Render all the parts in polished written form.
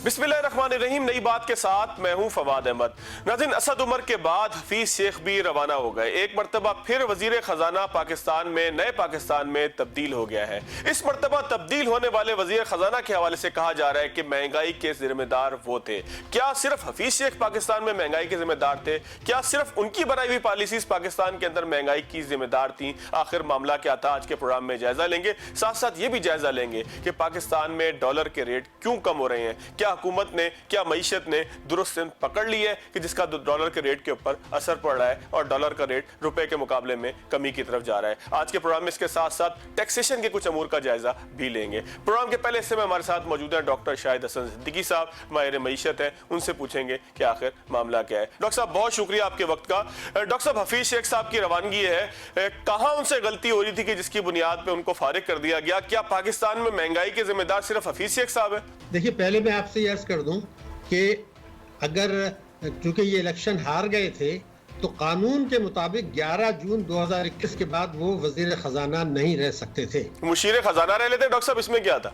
बिस्मिल्लाहिर्रहमानिर्रहीम। नई बात के साथ मैं हूं फवाद अहमद। नाज़रीन, असद उमर के बाद हफीज शेख भी रवाना हो गए। एक मरतबा फिर वजीर खजाना पाकिस्तान में नए पाकिस्तान में तब्दील हो गया है। इस मरतबा तब्दील होने वाले वजीर खजाना के हवाले से कहा जा रहा है कि महंगाई के जिम्मेदार वो थे। क्या सिर्फ हफीज शेख पाकिस्तान में महंगाई के जिम्मेदार थे? क्या सिर्फ उनकी बनाई हुई पॉलिसीज पाकिस्तान के अंदर महंगाई की जिम्मेदार थी? आखिर मामला क्या था? आज के प्रोग्राम में जायजा लेंगे। साथ साथ ये भी जायजा लेंगे कि पाकिस्तान में डॉलर के रेट क्यों कम हो रहे हैं। क्या हुकूमत ने, क्या मईशत ने दुरुस्त पकड़ ली है कि जिसका डॉलर के रेट के ऊपर असर पड़ रहा है और डॉलर का रेट रुपए के मुकाबले में कमी की तरफ जा रहा है। आज के प्रोग्राम में इसके साथ साथ टैक्सेशन के कुछ अमूर का जायजा भी लेंगे। प्रोग्राम के पहले हिस्से में हमारे साथ मौजूद है डॉक्टर शाहिद हसन सिद्दीकी साहब, माहिर मईशत है। उनसे पूछेंगे कि आखिर मामला क्या है। डॉक्टर साहब, बहुत शुक्रिया आपके वक्त का। डॉक्टर साहब, हफीज शेख साहब की रवानगी है, कहां उनसे गलती हो रही थी कि जिसकी बुनियाद पर उनको फारिग कर दिया गया? क्या पाकिस्तान में महंगाई के जिम्मेदार सिर्फ हफीज शेख साहब है? देखिए, पहले मैं आपसे ये अर्ज कर दूं कि अगर चूंकि ये इलेक्शन हार गए थे तो कानून के मुताबिक 11 जून 2021 के बाद वो वजीर खजाना नहीं रह सकते थे। मुशीर खजाना रह लेते। डॉक्टर साहब, इसमें क्या था?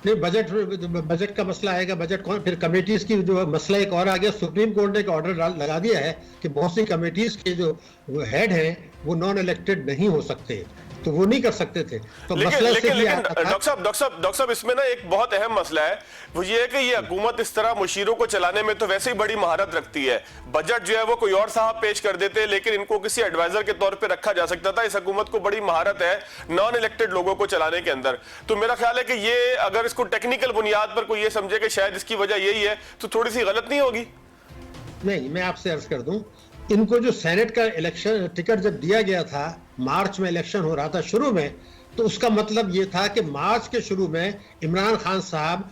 नहीं, बजट का मसला आएगा। बजट कौन, फिर कमेटीज की जो मसला एक और आ गया। सुप्रीम कोर्ट ने एक ऑर्डर लगा दिया है कि बहुत सी कमेटीज के जो हेड हैं वो नॉन इलेक्टेड नहीं हो सकते, तो वो नहीं कर सकते थे। तो लेकिन मसला लेकिन लेकिन डॉक्टर साहब इसमें ना एक बहुत अहम मसला है, वो ये है कि ये हुकूमत इस तरह मुशीरों को चलाने में तो वैसे ही बड़ी महारत रखती है। बजट जो है वो कोई और साहब पेश कर देते हैं, लेकिन इनको किसी एडवाइजर के तौर पे रखा जा सकता था। इस हुकूमत को बड़ी महारत है नॉन इलेक्टेड लोगों को चलाने के अंदर। तो मेरा ख्याल है कि ये अगर इसको टेक्निकल बुनियाद पर कोई ये समझे कि शायद इसकी वजह यही है तो थोड़ी सी गलत नहीं होगी? नहीं, मैं आपसे अर्ज कर दूं, इनको जो सेनेट का इलेक्शन टिकट जब दिया गया था, मार्च में इलेक्शन हो रहा था शुरू में, तो उसका मतलब ये था कि मार्च के शुरू में इमरान खान साहब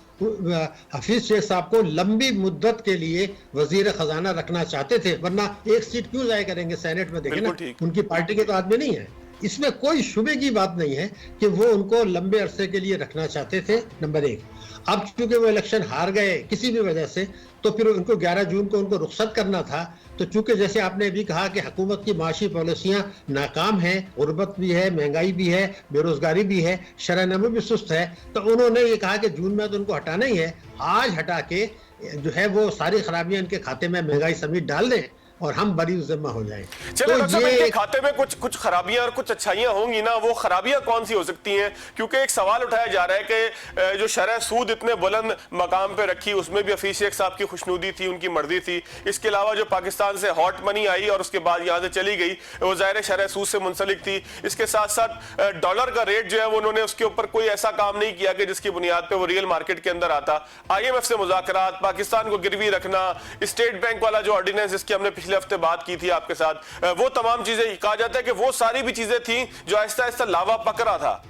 हफीज शेख साहब को लंबी मुद्दत के लिए वजीर खजाना रखना चाहते थे, वरना एक सीट क्यों जाया करेंगे सेनेट में? देखें ना, उनकी पार्टी के तो आदमी नहीं है। इसमें कोई शुबे की बात नहीं है कि वो उनको लंबे अरसे के लिए रखना चाहते थे, नंबर एक। अब चूंकि वो इलेक्शन हार गए किसी भी वजह से, तो फिर उनको 11 जून को उनको रुखसत करना था। तो चूंकि जैसे आपने अभी कहा कि हुकूमत की माशी पॉलिसियां नाकाम हैं, गुर्बत भी है, महंगाई भी है, बेरोजगारी भी है, शरह-ए-नमो भी सुस्त है, तो उन्होंने ये कहा कि जून में तो उनको हटाना ही है। आज हटा के जो है वो सारी खराबियां इनके खाते में महंगाई समेत डाल दें और हम बरी जिम्मा हो जाएं। चलिए डॉक्टर साहब, इनके खाते में कुछ खराबियां और कुछ अच्छाइयां होंगी ना, वो खराबियां कौन सी हो सकती हैं? क्योंकि एक सवाल उठाया जा रहा है कि जो शरह सूद इतने बुलंद मकाम पे रखी, उसमें भी हफीज शेख साहब की खुशनुदी थी, उनकी मर्जी थी। इसके अलावा जो पाकिस्तान से हॉट मनी आई और उसके बाद यहाँ से चली गई, वो ज़ाहिर शरह सूद से मुंसलिक थी। इसके साथ साथ डॉलर का रेट जो है वो उन्होंने उसके ऊपर कोई ऐसा काम नहीं किया कि जिसकी बुनियाद पर वो रियल मार्केट के अंदर आता। IMF से मुज़ाकरात, पाकिस्तान को गिरवी रखना, स्टेट बैंक वाला जो ऑर्डिनेंस जिसकी हमने पिछले हफ्ते बात की थी आपके साथ, वो तमाम चीजें, कहा जाता है कि वो सारी भी चीजें थी जो आहिस्ता आहिस्ता लावा पक रहा था।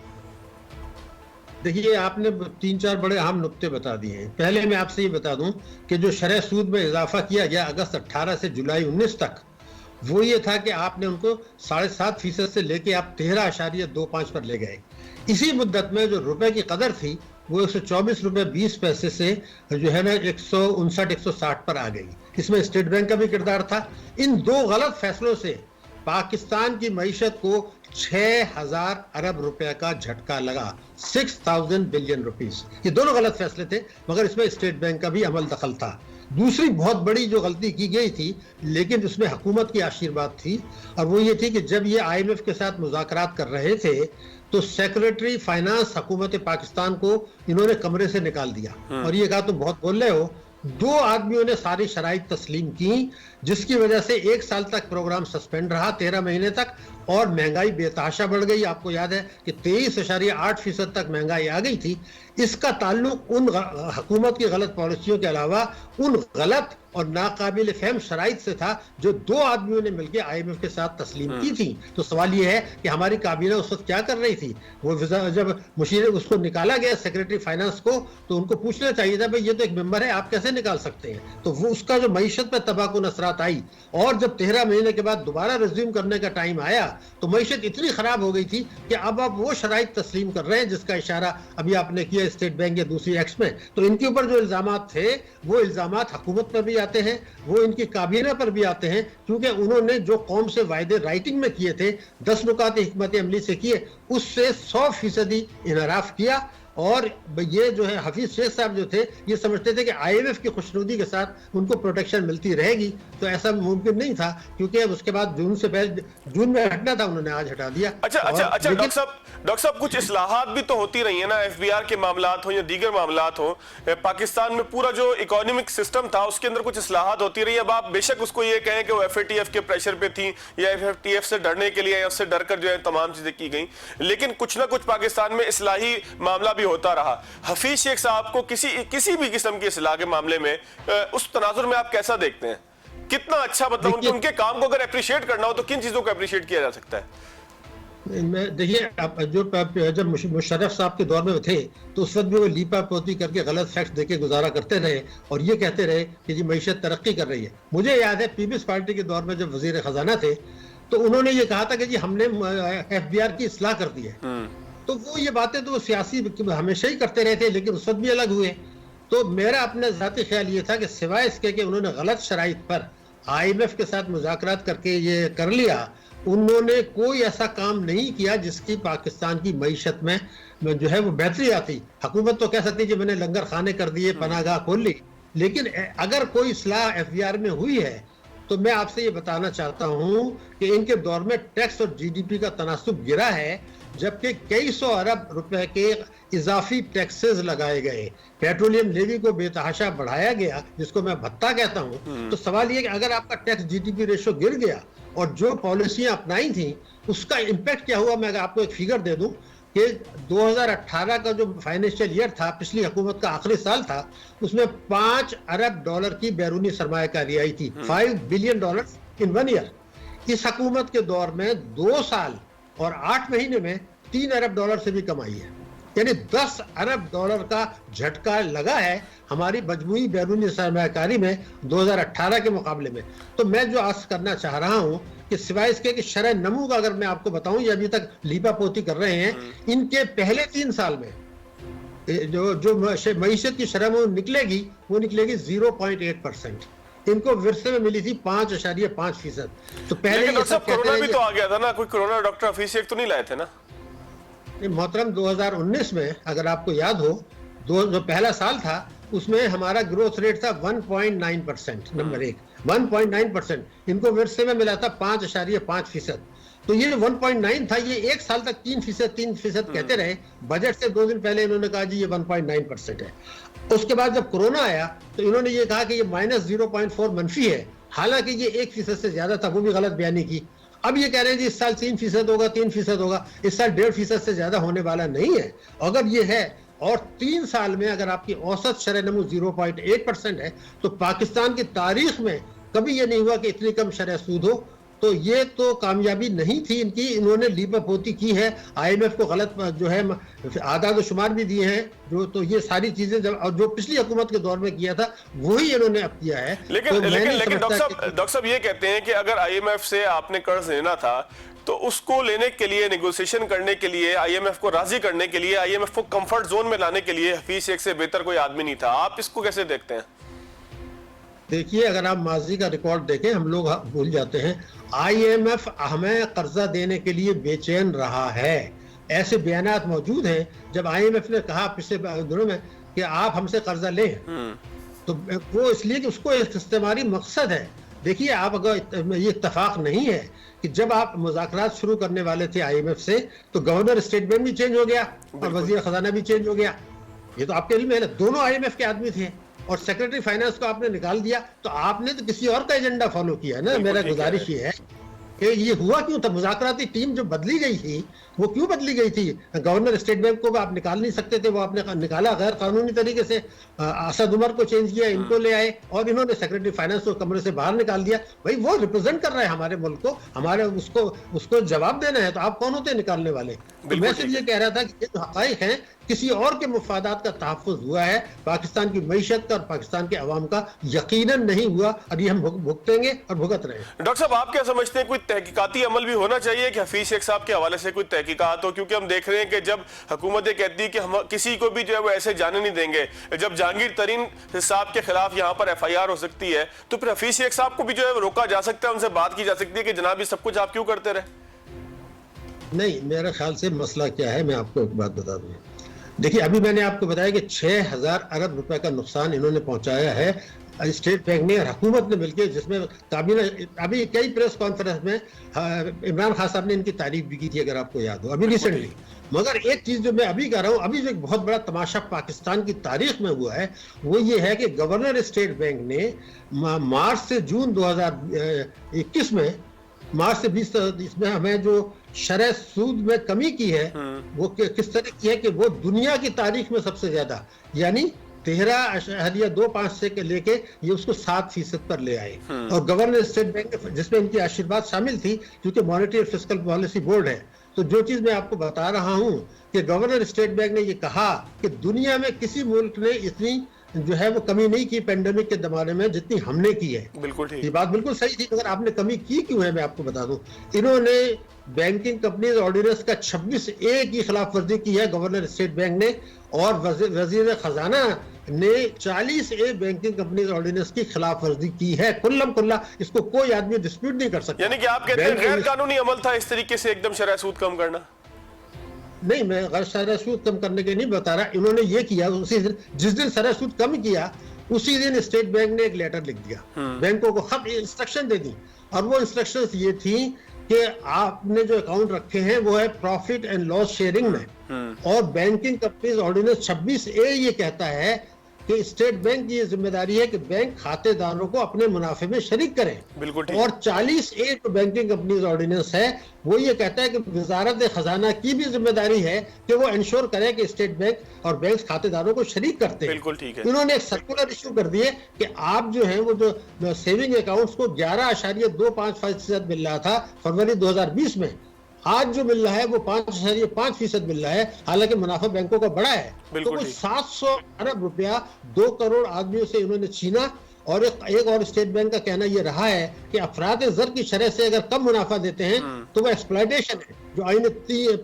देखिए, आपने 3-4 बड़े अहम नुक्ते बता दिए हैं। पहले मैं आपसे ये बता दूं कि जो शरह सूद में इजाफा किया गया अगस्त 18 से जुलाई 19 तक, वो ये था कि आपने उनको 7.5% से लेके आप 13.25 पर ले गए। इसी मुद्दत में जो रुपए की कदर थी वो 124 रुपए 20 पैसे से जो है ना 159-160 पर आ गई। इसमें स्टेट बैंक का भी किरदार था। इन दो गलत फैसलों से पाकिस्तान की मईशत को 6,000 अरब रुपए का झटका लगा, 6,000 बिलियन रुपीस। ये दोनों गलत फैसले थे, मगर इसमें स्टेट बैंक का भी अमल दखल था। दूसरी बहुत बड़ी जो गलती की गई थी, लेकिन उसमें हुकूमत की आशीर्वाद थी, और वो ये थी कि जब ये IMF के साथ मुज़ाकरात कर रहे थे तो सेक्रेटरी फाइनेंस हुकूमत पाकिस्तान को इन्होंने कमरे से निकाल दिया और ये कहा तुम बहुत बोल रहे हो। 2 आदमियों ने सारी शराइत तस्लीम की, जिसकी वजह से 1 साल तक प्रोग्राम सस्पेंड रहा, 13 महीने तक, और महंगाई बेतहाशा बढ़ गई। आपको याद है कि 23.8% तक महंगाई आ गई थी। इसका ताल्लुक उन हुकूमत की गलत पॉलिसियों के अलावा उन गलत और नाकाबिल फहम शराइत से था जो 2 आदमियों ने मिलकर IMF के साथ तस्लीम की थी। तो सवाल यह है कि हमारी काबीना उस वक्त क्या कर रही थी? वो जब मुशीर उसको निकाला गया सेक्रेटरी फाइनेंस को, तो उनको पूछना चाहिए था भाई ये तो एक मेंबर है, आप कैसे निकाल सकते हैं? तो वो उसका जो मईशत पर तबाहकुन असरात आई, और जब 13 महीने के बाद दोबारा रिज्यूम करने का टाइम आया तो मईशत इतनी खराब हो गई थी कि अब आप वो शराइत तस्लीम कर रहे हैं जिसका इशारा अभी आपने किया स्टेट बैंक या दूसरी एक्ट में। तो इनके ऊपर जो इल्जामात थे वो इल्जामात हुकूमत पर भी आते हैं, वो इनकी काबीना पर भी आते हैं, क्योंकि उन्होंने जो कौम से वायदे राइटिंग में किए थे, 10 नुकात हिकमत अमली से किए, उससे 100% इनहराफ किया। और ये जो है हफीज शेख साहब जो थे ये समझते थे कि आईएमएफ की खुशनुदी के साथ उनको प्रोटेक्शन मिलती रहेगी, तो ऐसा मुमकिन नहीं था, क्योंकि अब उसके बाद जून में हटना था, उन्होंने आज हटा दिया। अच्छा डॉक्टर साहब कुछ इस्लाहात भी तो होती रही है ना, एफबीआर के मामलात हो या दीगर मामलात हो, पाकिस्तान में पूरा जो इकोनॉमिक सिस्टम था उसके अंदर कुछ इस्लाहात होती रही। अब आप बेशक उसको ये कहें कि वो एफएटीएफ के प्रेशर पे थी या एफएटीएफ से डरने के लिए या उससे डरकर जो है तमाम चीजें की गई, लेकिन कुछ ना कुछ पाकिस्तान में इस्लाही मामला भी होता रहा। हफीज शेख साहब को किसी भी किस्म की इस्लाह के मामले में उस तनाजुर में आप कैसा देखते हैं? कितना अच्छा, मतलब उनके काम को अगर अप्रिशिएट करना हो तो किन चीजों को अप्रिशिएट किया जा सकता है? देखिए, जब मुशर्रफ साहब के दौर में थे तो उस वक्त भी वो लीपा पोती करके गलत फैक्ट्स देके गुजारा करते रहे और ये कहते रहे कि जी मईशत तरक्की कर रही है। मुझे याद है पीपल्स पार्टी के दौर में जब वजीर खजाना थे तो उन्होंने ये कहा था कि जी हमने एफबीआर की इस्लाह कर दी है। तो वो ये बातें तो वो सियासी हमेशा ही करते रहे थे, लेकिन उस वक्त भी अलग हुए। तो मेरा अपना ज़ाती ख्याल ये था कि सिवाय इसके कि उन्होंने गलत शराइत पर आईएमएफ के साथ मुज़ाकरात करके ये कर लिया, उन्होंने कोई ऐसा काम नहीं किया जिसकी पाकिस्तान की मईशत में जो है वो बेहतरी आती। हुकूमत तो कह सकती है कि मैंने लंगर खाने कर दिए, पनागाह खोल ली, लेकिन अगर कोई इस्लाह एफबीआर में हुई है तो मैं आपसे ये बताना चाहता हूँ कि इनके दौर में टैक्स और जीडीपी का तनासुब गिरा है, जबकि कई सौ अरब रुपए के इजाफी टैक्सेस लगाए गए, पेट्रोलियम लेवी को बेतहाशा बढ़ाया गया जिसको मैं भत्ता कहता हूँ। तो सवाल ये कि अगर आपका टैक्स जीडीपी रेशो गिर गया और जो पॉलिसियां अपनाई थी उसका इम्पैक्ट क्या हुआ, मैं अगर आपको एक फिगर दे दूं कि 2018 का जो फाइनेंशियल ईयर था, पिछली हुकूमत का आखिरी साल था, उसमें 5 अरब डॉलर की बैरूनी सरमायाकारी आई थी, $5 बिलियन इन 1 ईयर। इस हुकूमत के दौर में 2 साल और 8 महीने में 3 अरब डॉलर से भी कम आई है, यानी 10 अरब डॉलर का झटका लगा है हमारी मजमूई बैरूनी सरमायाकारी में 2018 के मुकाबले में। तो मैं जो आस करना चाह रहा हूं कि सिवाय इसके कि शरह नमू का अगर मैं आपको बताऊं, ये अभी तक लीपा पोती कर रहे हैं, इनके पहले 3 साल में जो मईशत की शरह नमू निकलेगी वो निकलेगी 0.8%। इनको विरसे में मिली थी 5.5%। तो पहले कोरोना भी तो आ गया था ना, कोई कोरोना डॉक्टर हफीज शेख तो नहीं लाए थे ना? मोहतरम 2019 में अगर आपको याद हो, जो पहला साल था उसमें हमारा ग्रोथ रेट था 1.9%, नंबर 1 1.9%। इनको विरसे में मिला था 5.5%। तो ये 1.9 था, ये एक साल तक 3% कहते रहे। बजट से 2 दिन पहले इन्होंने कहा जी ये 1.9% है। उसके बाद जब कोरोना आया तो इन्होंने ये कहा कि ये -0.4 मनफी है, हालांकि ये 1% से ज्यादा था, वो भी गलत बयानी की। अब ये कह रहे हैं जी इस साल 3% होगा, 3% होगा, इस साल 1.5% से ज्यादा होने वाला नहीं है। अगर ये है और 3 साल में अगर आपकी औसत शरह नमू 0.8% है तो पाकिस्तान की तारीख में कभी ये नहीं हुआ कि इतनी कम शरह सूद हो। तो ये तो कामयाबी नहीं थी इनकी, इन्होंने लीपापोती की है, आईएमएफ को गलत जो है आदाद शुमार भी दिए हैं, तो ये सारी चीजें जो पिछली हुकूमत के दौर में किया था वही इन्होंने अब किया है। लेकिन डॉक्टर साहब ये कहते हैं कि अगर आईएमएफ से आपने कर्ज लेना था तो उसको लेने के लिए, नेगोशिएशन करने के लिए, आईएमएफ को राजी करने के लिए, आईएमएफ को कंफर्ट जोन में लाने के लिए हफीज शेख से बेहतर कोई आदमी नहीं था। आप इसको कैसे देखते हैं? देखिए, अगर आप माजी का रिकॉर्ड देखें, हम लोग भूल जाते हैं, आईएमएफ हमें कर्जा देने के लिए बेचैन रहा है। ऐसे बयानात मौजूद हैं जब आईएमएफ ने कहा पिछले दिनों में कि आप हमसे कर्जा लें, तो वो इसलिए कि उसको एक इस्तेमारी मकसद है। देखिए, आप अगर ये इत्तफाक नहीं है कि जब आप मुज़ाकरात शुरू करने वाले थे आईएमएफ से तो गवर्नर स्टेट बैंक भी चेंज हो गया और वजीर खजाना भी चेंज हो गया। ये तो आपके लिए दोनों आईएमएफ के आदमी थे और सेक्रेटरी फाइनेंस को आपने निकाल दिया, तो आपने तो किसी और का एजेंडा फॉलो किया है ना। मेरा गुजारिश ये है कि ये हुआ क्यों था, मुज़ाकराती टीम जो बदली गई थी वो क्यों बदली गई थी? गवर्नर स्टेट बैंक को आप निकाल नहीं सकते थे, वो आपने निकाला गैर कानूनी तरीके से। असद उमर को चेंज किया, इनको ले आए और इन्होंने सेक्रेटरी फाइनेंस को कमरे से बाहर निकाल दिया। भाई वो रिप्रेजेंट कर रहा है हमारे मुल्क को, हमारे उसको जवाब देना है, तो आप कौन होते हैं निकालने वाले? तो मैं सिर्फ ये कह रहा था कि ये जो हक़ाइक़ हैं किसी और के मुफादात का तहफ़्फ़ुज़ हुआ है, पाकिस्तान की मईशत का और पाकिस्तान के अवाम का यकीनन नहीं हुआ, और ये हम भुगतेंगे और भुगत रहे हैं। डॉक्टर साहब, आप क्या समझते हैं, कोई तहकीकाती अमल भी होना चाहिए कि हफीज शेख साहब के हवाले से कोई तहकीकात हो? क्योंकि हम देख रहे हैं कि जब हुकूमतें कहती है कि हम किसी को भी जो है वो ऐसे जाने नहीं देंगे, जब जहांगीर तरीन साहब के खिलाफ यहाँ पर FIR हो सकती है, तो फिर हफीज शेख साहब को भी जो है रोका जा सकता है, उनसे बात की जा सकती है कि जनाब ये सब कुछ आप क्यों करते रहे? नहीं, मेरे ख्याल से मसला क्या है, मैं आपको एक बात बता दूं। देखिए, अभी मैंने आपको बताया कि 6,000 अरब रुपए का नुकसान इन्होंने पहुंचाया है स्टेट बैंक ने और हुकूमत ने मिलकर, जिसमें काबीना अभी कई प्रेस कॉन्फ्रेंस में इमरान खान साहब ने इनकी तारीफ भी की थी, अगर आपको याद हो, अभी रिसेंटली। मगर एक चीज जो मैं अभी कह रहा हूं, अभी जो एक बहुत बड़ा तमाशा पाकिस्तान की तारीख में हुआ है, वो ये है कि गवर्नर स्टेट बैंक ने मार्च से जून 2021 में, मार्च से 20 इसमें हमें जो शरह सूद में कमी की है, वो किस तरह की है कि वो दुनिया की तारीख में सबसे ज्यादा, यानी 13.25 से लेके ये उसको 7% पर ले आए। और गवर्नर स्टेट बैंक जिसमें इनकी आशीर्वाद शामिल थी, क्योंकि मॉनेटरी और फिस्कल पॉलिसी बोर्ड है। तो जो चीज मैं आपको बता रहा हूं कि गवर्नर स्टेट बैंक ने ये कहा कि दुनिया में किसी मुल्क ने इतनी जो है वो कमी नहीं की पेंडेमिक के जमाने में जितनी हमने की है। बिल्कुल ठीक, ये बात बिल्कुल सही थी, मगर आपने कमी की क्यों है मैं आपको बता दूं। इन्होंने बैंकिंग कंपनीज ऑर्डिनेंस का 26A की खिलाफ वर्जी की है गवर्नर स्टेट बैंक ने, और वजीर खजाना ने 40A बैंकिंग कंपनीज ऑर्डिनेंस की खिलाफ वर्जी की है। कुल्लम कुल्ला इसको कोई आदमी डिस्प्यूट नहीं कर सकता। यानी कि आप कहते हैं गैर कानूनी अमल था इस तरीके से एकदम शरह सूद कम करना? नहीं, मैं गैर शरह सूद कम करने के नहीं बता रहा। इन्होंने ये किया, उसी दिन जिस दिन शरह सूद कम किया उसी दिन स्टेट बैंक ने एक लेटर लिख दिया, बैंकों को खत इंस्ट्रक्शन दे दी। और वो इंस्ट्रक्शंस ये थी कि आपने जो अकाउंट रखे हैं वो है प्रॉफिट एंड लॉस शेयरिंग में, और बैंकिंग कंपनीज ऑर्डिनेंस 26A ये कहता है कि स्टेट बैंक की जिम्मेदारी है कि बैंक खातेदारों को अपने मुनाफे में शरीक करें। बिल्कुल ठीक। और 40A जो बैंकिंग कंपनीज ऑर्डिनेंस है वो ये कहता है कि वजारत खजाना की भी जिम्मेदारी है कि वो इंश्योर करे कि स्टेट बैंक और बैंक खातेदारों को शरीक करते हैं। बिल्कुल ठीक है। उन्होंने एक सर्कुलर इश्यू कर दिए कि आप जो है वो जो सेविंग अकाउंट्स को 11.25% मिल रहा था फरवरी 2020 में, आज जो मिल रहा है वो 5.5% मिल रहा है, हालांकि मुनाफा बैंकों का बड़ा है। तो वो 700 अरब रुपया 2 करोड़ आदमियों से इन्होंने छीना। और एक और स्टेट बैंक का कहना ये रहा है कि अफराद ज़र की शरह से अगर कम मुनाफा देते हैं तो वो एक्सप्लॉयटेशन है, जो आईन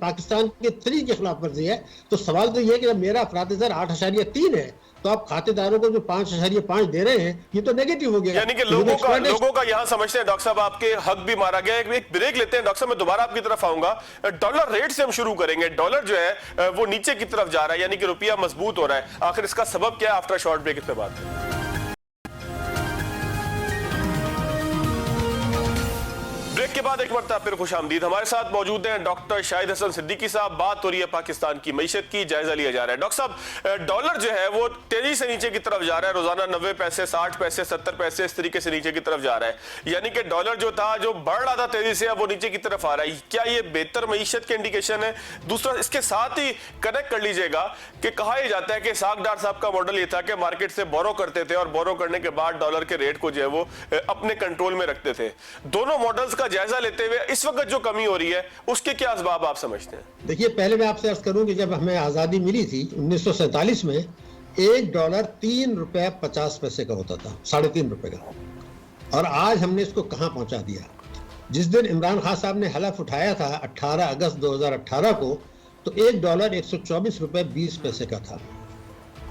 पाकिस्तान के 3 के खिलाफ वर्जी है। तो सवाल तो ये है कि मेरा अफराद ज़र 8.3 है, तो आप खातेदारों को जो 5.5 दे रहे हैं, ये तो नेगेटिव हो गया। यानी कि लोगों का यहाँ समझते हैं डॉक्टर साहब आपके हक भी मारा गया। एक ब्रेक लेते हैं डॉक्टर साहब, मैं दोबारा आपकी तरफ आऊंगा। डॉलर रेट से हम शुरू करेंगे। डॉलर जो है वो नीचे की तरफ जा रहा है, यानी कि रुपया मजबूत हो रहा है। आखिर इसका सबब क्या है? आफ्टर शॉर्ट ब्रेक इतने बाद ब्रेक के बाद एक मरतबा फिर खुशामदीद। हमारे साथ मौजूद हैं डॉक्टर शाहिद हसन सिद्दीकी साहब। बात हो रही है पाकिस्तान की मईशत की, जायजा लिया जा रहा है। डॉक्टर साहब, डॉलर जो है वो तेजी से नीचे की तरफ जा रहा है, रोजाना 90 पैसे, 60 पैसे, 70 पैसे इस तरीके से नीचे की तरफ जा रहा है। यानी कि डॉलर जो था, जो बढ़ रहा था तेजी से, अब वो नीचे की तरफ आ रहा है। क्या ये बेहतर मईशत के इंडिकेशन है? दूसरा, इसके साथ ही कनेक्ट कर लीजिएगा कि कहा यह जाता है कि इसाक डार साहब का मॉडल ये था कि मार्केट से बोरो करते थे और बोरो करने के बाद डॉलर के रेट को जो है वो अपने कंट्रोल में रखते थे। दोनों मॉडल्स का जायजा लेते हुए इस वक्त जो कमी हो रही है उसके क्या असबाब आप समझते हैं? देखिए, पहले मैं आपसे अर्ज करूं कि जब हमें आजादी मिली थी 1947 में, $1 3.50 का होता था, 3.5 रुपए का। और आज हमने इसको कहां पहुंचा दिया। जिस दिन इमरान खान साहब ने हलफ उठाया था 18 अगस्त 2018 को, तो $1 124.20 का था।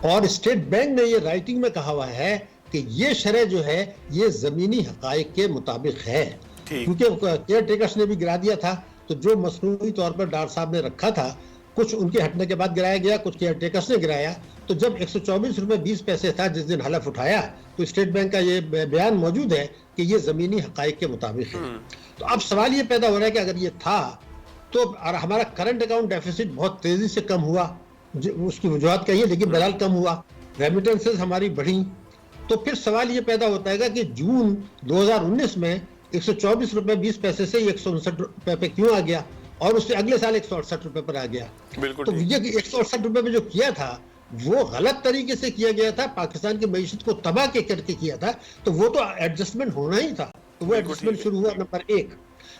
और स्टेट बैंक ने ये राइटिंग में कहा हुआ है कि ये शरह जो है ये जमीनी हकाइक के मुताबिक है, क्योंकि केयर टेकर्स ने भी गिरा दिया था। तो जो मसनूई तौर पर डार साहब ने रखा था, कुछ उनके हटने के बाद गिराया गया, कुछ केयर टेकर्स ने गिराया। तो जब 124.20 था जिस दिन हलफ उठाया, तो स्टेट बैंक का ये बयान मौजूद है कि ये जमीनी हकाइक के मुताबिक है। तो अब सवाल ये पैदा हो रहा है कि अगर ये था तो हमारा करंट अकाउंट डेफिसिट बहुत तेजी से कम हुआ, उसकी वजूहत कही है, लेकिन बहरहाल कम हुआ। रेमिटेंसेस हमारी बढ़ी। तो फिर सवाल ये पैदा होता है कि जून 2019 में 124.20 से 159 रुपए पे क्यों आ गया, और उससे अगले साल 168 रुपए पर आ गया। बिल्कुल। तो ये 168 रुपए में जो किया था वो गलत तरीके से किया गया था, पाकिस्तान की मईशत को तबाह करके किया था। तो वो तो एडजस्टमेंट होना ही था, तो वो एडजस्टमेंट शुरू हुआ। नंबर 1।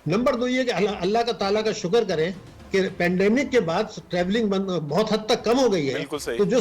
नंबर 2 ये कि अल्लाह का ताला का शुक्र करें कि पेंडेमिक के बाद ट्रैवलिंग बहुत हद तक कम हो गई है। तो जो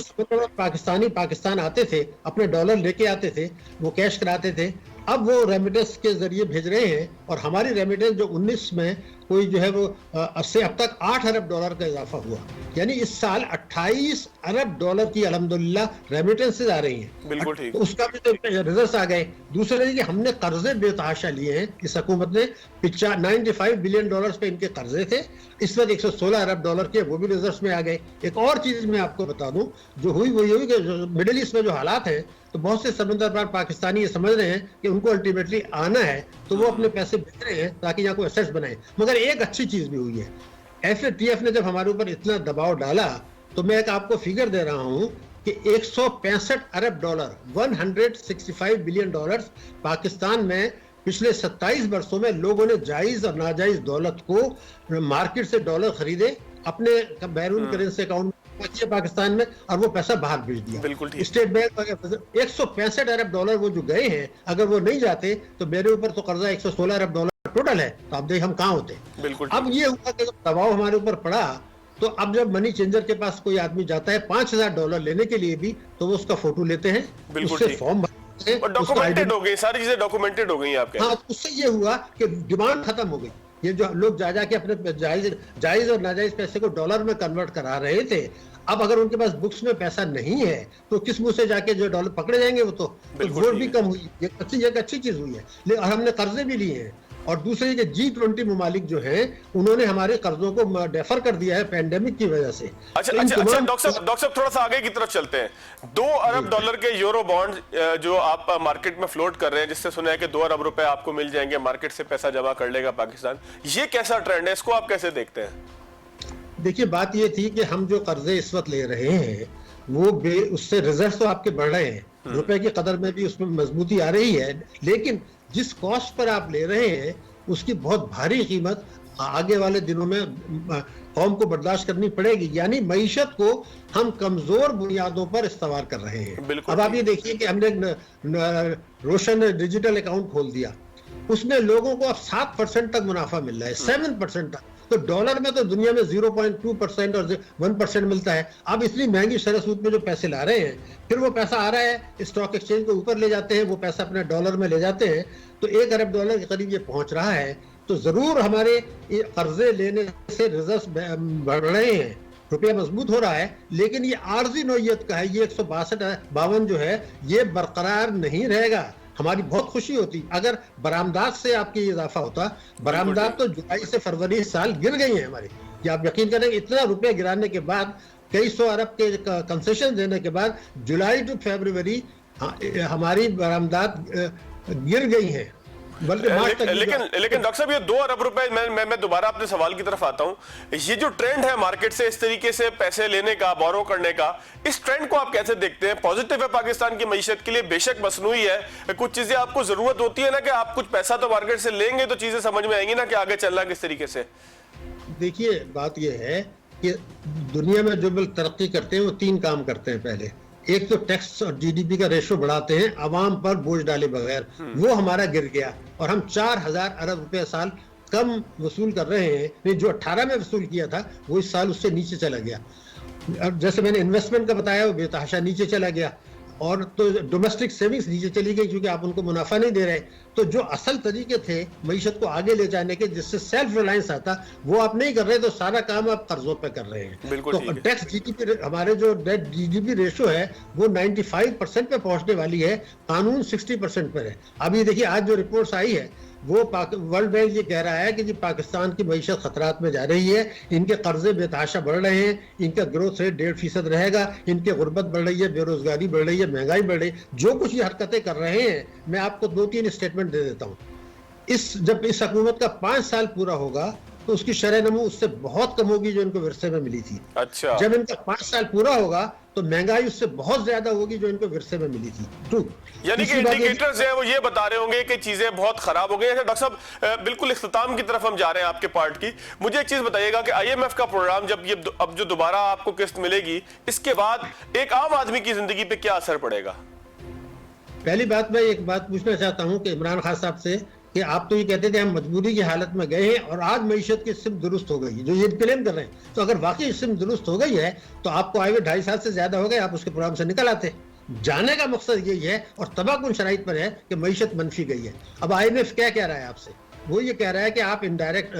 पाकिस्तानी पाकिस्तान आते थे, अपने डॉलर लेके आते थे, वो कैश कराते थे, अब वो रेमिटेंस के जरिए भेज रहे हैं। और हमारी रेमिटेंस जो 19 में कोई जो है वो से अब तक 8 अरब डॉलर का इजाफा हुआ। यानी इस साल 28 अरब डॉलर की अल्हम्दुलिल्लाह रेमिटेंसेज आ रही हैं। बिल्कुल ठीक। तो उसका भी तो रिजल्ट आ गए। दूसरे कि हमने कर्जे बेतहाशा लिए हैं इस हुकूमत ने, 95 बिलियन डॉलर पे इनके कर्जे थे, इस वक्त 116 अरब डॉलर के, वो भी रिजल्ट में आ गए। एक और चीज मैं आपको बता दूं जो हुई वो ये हुई कि मिडिल ईस्ट में जो हालात हैं, तो बहुत से समझदार पाकिस्तानी ये समझ रहे हैं कि उनको अल्टीमेटली आना है, तो वो अपने पैसे बेच रहे हैं ताकि यहाँ को एसेट्स बनाए। मगर एक अच्छी चीज भी हुई है, FATF ने जब हमारे ऊपर इतना दबाव डाला, तो मैं एक आपको फिगर दे रहा हूं कि 165 अरब डॉलर 165 बिलियन डॉलर्स पाकिस्तान में पिछले 27 वर्षों में लोगों ने जायज और नाजायज दौलत को मार्केट से डॉलर खरीदे, अपने बैरून करेंसी अकाउंट में किया पाकिस्तान में, और वो पैसा बाहर भेज दिया। बिल्कुल ठीक। स्टेट बैंक 165 अरब डॉलर वो जो गए हैं, अगर वो नहीं जाते तो मेरे ऊपर तो कर्जा 116 अरब डॉलर टोटल है, तो आप देखिए हम कहाँ होते। बिल्कुल। अब ये हुआ कि दबाव हमारे ऊपर पड़ा, तो अब जब मनी चेंजर के पास कोई आदमी जाता है 5000 डॉलर लेने के लिए भी, तो वो उसका फोटो लेते हैं, उससे फॉर्म भरते हैं, और डॉक्यूमेंटेड हो गई, सारी चीजें डॉक्यूमेंटेड हो गई आपके। हाँ, उससे ये हुआ कि डिमांड खत्म हो गई। ये जो लोग जा जाके अपने जायज और नाजायज पैसे को डॉलर में कन्वर्ट करा रहे थे, अब अगर उनके पास बुक्स में पैसा नहीं है तो किस मुंह से जाके जो डॉलर पकड़े जाएंगे वो तो वोट भी कम हुई। ये अच्छी चीज हुई है। और हमने कर्जे भी लिए हैं, और दूसरे के G20 ममालिक जो हैं उन्होंने हमारे कर्जों को डेफर कर दिया है पैंडेमिक की वजह से। अच्छा, डॉक्टर साहब थोड़ा सा आगे की तरफ चलते हैं। 2 अरब डॉलर के यूरो बॉन्ड जो आप मार्केट में फ्लोट कर रहे हैं, जिससे सुना है कि 2 अरब रुपए आपको मिल जाएंगे, मार्केट से पैसा जमा कर लेगा पाकिस्तान, ये कैसा ट्रेंड है, इसको आप कैसे देखते हैं? देखिए, बात ये थी कि हम जो कर्जे इस वक्त ले रहे हैं वो उससे रिजर्व तो आपके बढ़ रहे हैं, रुपए की कदर में भी उसमें मजबूती आ रही है, लेकिन जिस कॉस्ट पर आप ले रहे हैं उसकी बहुत भारी कीमत आगे वाले दिनों में कौम को बर्दाश्त करनी पड़ेगी। यानी मईशत को हम कमजोर बुनियादों पर इस्तेमाल कर रहे हैं। अब आप ये देखिए कि हमने रोशन डिजिटल अकाउंट खोल दिया, उसमें लोगों को अब 7% तक मुनाफा मिल रहा है, 7% तक। तो डॉलर में तो दुनिया में 0.2% और 1% मिलता है। अब इतनी महंगी शरह सूद में जो पैसे ला रहे हैं, फिर वो पैसा आ रहा है स्टॉक एक्सचेंज को ऊपर ले जाते हैं, वो पैसा अपने डॉलर में ले जाते हैं, तो 1 अरब डॉलर के करीब ये पहुंच रहा है। तो जरूर हमारे कर्जे लेने से रिजर्व बढ़ रहे हैं, रुपया मजबूत हो रहा है, लेकिन ये आर्जी नौयत का है। ये 162-52 जो है ये बरकरार नहीं रहेगा। हमारी बहुत खुशी होती अगर बरामदात से आपकी इजाफा होता। बरामदात तो जुलाई से फरवरी इस साल गिर गई है हमारी, कि आप यकीन करें इतना रुपया गिराने के बाद, कई सौ अरब के कंसेशन देने के बाद जुलाई टू फरवरी हमारी बरामदात गिर गई है। लेकिन डॉक्टर साहब, ये 2 अरब रुपए, मैं दोबारा अपने सवाल की तरफ आता हूं। ये जो ट्रेंड है मार्केट से इस तरीके से पैसे लेने का, बोरो करने का, इस ट्रेंड को आप कैसे देखते हैं? पॉजिटिव है पाकिस्तान की मईशत के लिए? बेशक मसनूई है, कुछ चीजें आपको जरूरत होती है ना कि आप कुछ पैसा तो मार्केट से लेंगे तो चीजें समझ में आएंगी ना कि आगे चलना किस तरीके से। देखिए, बात यह है कि दुनिया में जो मुल्क तरक्की करते हैं वो 3 काम करते हैं। पहले, एक तो टैक्स और GDP का रेशो बढ़ाते हैं आवाम पर बोझ डाले बगैर, वो हमारा गिर गया और हम 4000 अरब रुपए साल कम वसूल कर रहे हैं। जो 18 में वसूल किया था वो इस साल उससे नीचे चला गया। अब जैसे मैंने इन्वेस्टमेंट का बताया, वो बेतहाशा नीचे चला गया, और तो डोमेस्टिक सेविंग्स नीचे चली गई क्योंकि आप उनको मुनाफा नहीं दे रहे। तो जो असल तरीके थे मईशत को आगे ले जाने के, जिससे सेल्फ रिलायंस आता, वो आप नहीं कर रहे, तो सारा काम आप कर्जों पे कर रहे हैं। तो टैक्स GDP, हमारे जो डेट GDP रेशो है वो 95% पे पहुंचने वाली है, कानून 60% पर है। अभी देखिए, आज जो रिपोर्ट्स आई है वो वर्ल्ड बैंक ये कह रहा है कि जी पाकिस्तान की मईशत खतरात में जा रही है, इनके कर्जे बेतहाशा बढ़ रहे हैं, इनका ग्रोथ रेट 1.5% रहेगा, इनकी गुर्बत बढ़ रही है, बेरोजगारी बढ़ रही है, महंगाई बढ़ रही है। जो कुछ ये हरकतें कर रहे हैं, मैं आपको 2-3 स्टेटमेंट दे देता हूँ। जब इस हुकूमत का 5 साल पूरा होगा तो उसकी शरह नमू उससे बहुत कम होगी जो इनको विरसे में मिली थी। अच्छा। जब इनका 5 साल पूरा होगा तो महंगाई उससे बहुत ज्यादा होगी जो इनको विरसे में मिली थी। यानी कि इंडिकेटर्स हैं वो ये बता रहे होंगे कि चीजें बहुत खराब हो गई हैं। डॉक्टर साहब, बिल्कुल इख्तिताम की तरफ हम जा रहे हैं आपके पार्ट की। मुझे एक चीज बताइएगा कि IMF का प्रोग्राम जब ये अब जो दोबारा आपको किस्त मिलेगी, इसके बाद एक आम आदमी की जिंदगी पे क्या असर पड़ेगा? पहली बात, मैं एक बात पूछना चाहता हूं कि इमरान खान साहब से, कि आप तो ये कहते थे हम मजबूरी की हालत में गए हैं और आज मईशत की सिम दुरुस्त हो गई, जो ये क्लेम कर रहे हैं। तो अगर वाकई सिम दुरुस्त हो गई है तो आपको आए हुए 2.5 साल से ज्यादा हो गए, आप उसके प्रोग्राम से निकल आते। जाने का मकसद यही है और तबाहकुन शराइत पर है कि मईशत मनफी गई है। अब IMF क्या कह रहा है आपसे? वो ये कह रहा है कि आप इनडायरेक्ट,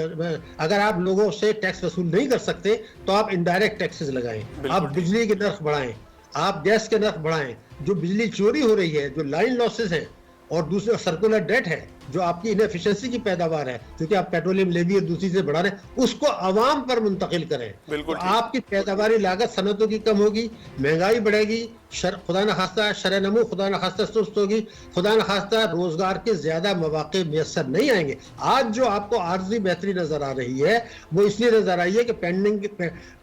अगर आप लोगों से टैक्स वसूल नहीं कर सकते तो आप इनडायरेक्ट टैक्सेस लगाएं, आप बिजली के नर्ख बढ़ाएं, आप गैस के नर्ख बढ़ाएं, जो बिजली चोरी हो रही है, जो लाइन लॉसेस हैं, और दूसरा सर्कुलर डेट है, जो आपकी इनएफिशिएंसी की पैदावार है, क्योंकि आप पेट्रोलियम लेवी और दूसरी से बढ़ा रहे हैं, उसको अवाम पर मुंतकिल करें। तो आपकी पैदावारी लागत सनतों की कम होगी, महंगाई बढ़ेगी, खुदा न खास्ता शरह नमू खुदा न खास्ता सुस्त होगी, खुदा न खास्ता रोजगार के ज्यादा मौके मैसर नहीं आएंगे। आज जो आपको आर्जी बेहतरी नजर आ रही है वो इसलिए नजर आई है कि पेंडिंग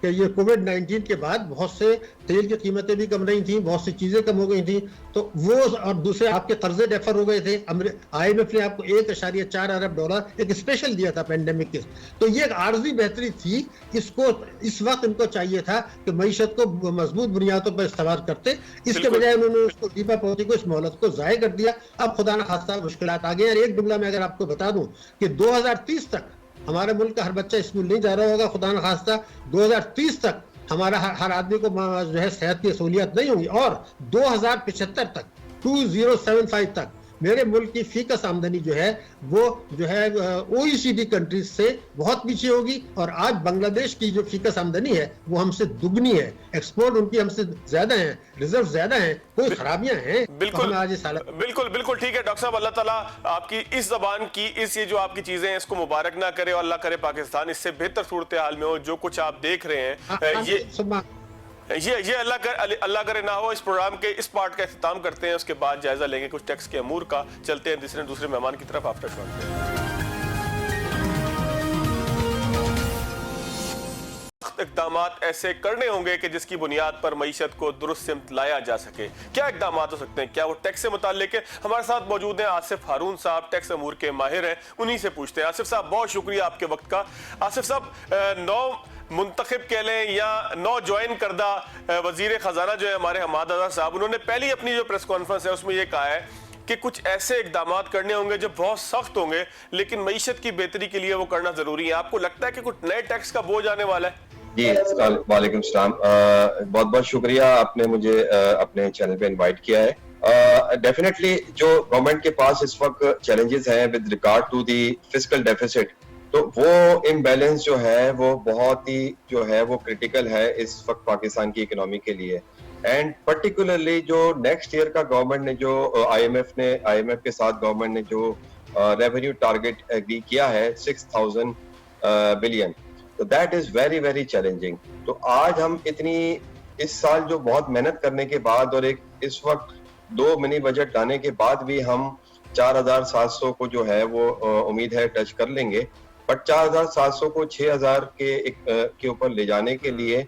ये कोविड-19 के बाद बहुत से तेल की कीमतें भी कम रही थी, बहुत सी चीजें कम हो गई थी, तो वो, और दूसरे आपके कर्जे डेफर हो गए थे। IMF ने आपको 1.4 अरब डॉलर एक स्पेशल दिया था पेंडेमिक के, तो ये एक आर्जी बेहतरी थी। इसको इस वक्त इनको चाहिए था कि मईशत को मजबूत बुनियादों पर इस्तेमाल करते, इसके बजाय उन्होंने उसको दीपावली को, इस मोहलत को जाया कर दिया। अब खुदा न खास्ता मुश्किलात आ गई। और एक जुमला में अगर आपको बता दूं कि 2030 तक हमारे मुल्क का हर बच्चा स्कूल नहीं जा रहा होगा, खुदा न खास्ता 2030 तक हमारा हर आदमी को जो है सेहत की सहूलियत नहीं होंगी, और 2075 तक 2075 तक मेरे मुल्क की फीकस आमदनी जो है वो जो है OECD कंट्रीज से बहुत पीछे होगी। और आज बांग्लादेश की जो फीकस आमदनी है वो हमसे दुगनी है, एक्सपोर्ट उनकी हमसे ज्यादा है, रिजर्व ज्यादा है, कोई खराबियां हैं। बिल्कुल, तो आज इस हालत बिल्कुल बिल्कुल ठीक है डॉक्टर साहब, अल्लाह ताला आपकी इस जबान की, इस ये जो आपकी चीजें हैं इसको मुबारक ना करे, और अल्लाह करे पाकिस्तान इससे बेहतर सूरत हाल में हो। जो कुछ आप देख रहे हैं ये अल्लाह करे ना हो। इस प्रोग्राम के इस पार्ट का इख्तिताम करते हैं, उसके बाद जायजा लेंगे कुछ टैक्स के अमूर का। चलते हैं दूसरे मेहमान की तरफ आफ्टर शॉट। इकदाम ऐसे करने होंगे कि जिसकी बुनियाद पर मईशत को दुरुस्त सिमत लाया जा सके। क्या इकदाम हो सकते हैं? क्या वो टैक्स से मुताल्लिक है? हमारे साथ मौजूद हैं आसिफ हारून साहब, टैक्स अमूर के माहिर हैं, उन्हीं से पूछते हैं। आसिफ साहब बहुत शुक्रिया आपके वक्त का। आसिफ साहब, 9 मुंतखब कह लें या 9 ज्वाइन करदा वजीर खजाना जो है हमारे हमाद आज़ाद साहब, उन्होंने पहली अपनी जो प्रेस कॉन्फ्रेंस है उसमें यह कहा है कि कुछ ऐसे इकदाम करने होंगे जो बहुत सख्त होंगे, लेकिन मईशत की बेहतरी के लिए वो करना जरूरी है। आपको लगता है कि कुछ नए टैक्स का बोझ आने वाला है? जी, वालेकुम सलाम। बहुत बहुत शुक्रिया, आपने मुझे अपने चैनल पे इनवाइट किया है। डेफिनेटली जो गवर्नमेंट के पास इस वक्त चैलेंजेस हैं with regard to the fiscal deficit, तो वो इम्बैलेंस जो है वो बहुत ही जो है वो क्रिटिकल है इस वक्त पाकिस्तान की इकोनॉमी के लिए। एंड पर्टिकुलरली जो नेक्स्ट ईयर का गवर्नमेंट ने जो IMF के साथ गवर्नमेंट ने जो रेवेन्यू टारगेट एग्री किया है 6000 बिलियन, तो that is very very challenging. तो आज हम इस साल जो बहुत मेहनत करने के बाद और एक इस वक्त 2 मिनी बजट लाने के बाद भी हम 4700 को जो है वो उम्मीद है टच कर लेंगे, बट 4700 को 6000 के ऊपर ले जाने के लिए